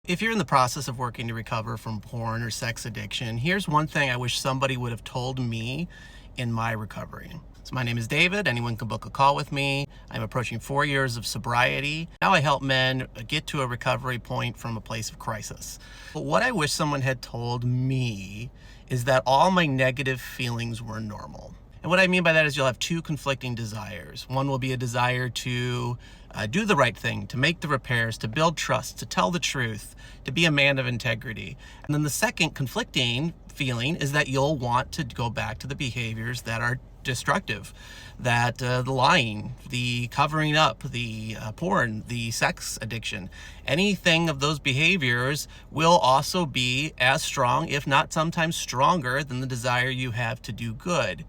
If you're in the process of working to recover from porn or sex addiction, here's one thing I wish somebody would have told me in my recovery. So my name is David. Anyone can book a call with me. I'm approaching 4 years of sobriety. Now I help men get to a recovery point from a place of crisis. But what I wish someone had told me is that all my negative feelings were normal. And what I mean by that is you'll have two conflicting desires. One will be a desire to do the right thing, to make the repairs, to build trust, to tell the truth, to be a man of integrity. And then the second conflicting feeling is that you'll want to go back to the behaviors that are destructive, that the lying, the covering up, the porn, the sex addiction, anything of those behaviors will also be as strong, if not sometimes stronger, than the desire you have to do good.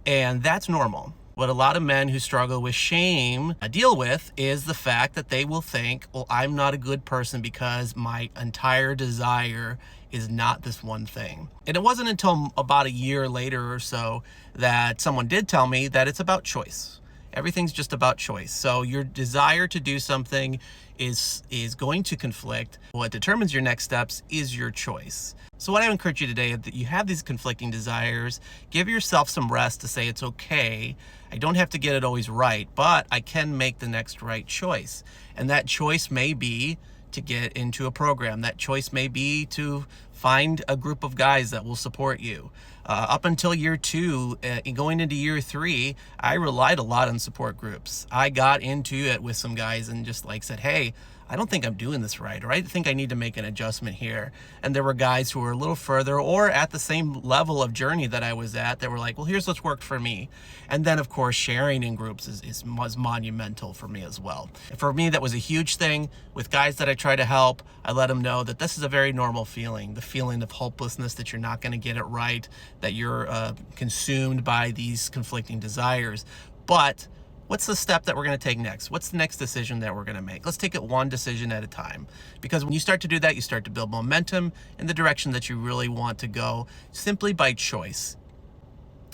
And that's normal. What a lot of men who struggle with shame deal with is the fact that they will think, well, I'm not a good person because my entire desire is not this one thing. And it wasn't until about a year later or so that someone did tell me that it's about choice. Everything's just about choice. So your desire to do something is going to conflict. What determines your next steps is your choice. So what I encourage you today is that you have these conflicting desires. Give yourself some rest to say it's okay. I don't have to get it always right, but I can make the next right choice. And that choice may be to get into a program. That choice may be to find a group of guys that will support you. Up until year 2, going into year 3, I relied a lot on support groups. I got into it with some guys and just said, hey, I don't think I'm doing this right, or I think I need to make an adjustment here. And there were guys who were a little further or at the same level of journey that I was at that were like, well, here's what's worked for me. And then, of course, sharing in groups was monumental for me as well. And for me, that was a huge thing. With guys that I try to help, I let them know that this is a very normal feeling, the feeling of hopelessness, that you're not going to get it right, that you're consumed by these conflicting desires. But what's the step that we're going to take next? What's the next decision that we're going to make? Let's take it one decision at a time. Because when you start to do that, you start to build momentum in the direction that you really want to go, simply by choice.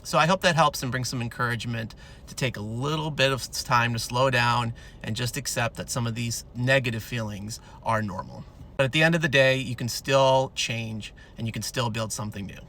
So I hope that helps and brings some encouragement to take a little bit of time to slow down and just accept that some of these negative feelings are normal. But at the end of the day, you can still change and you can still build something new.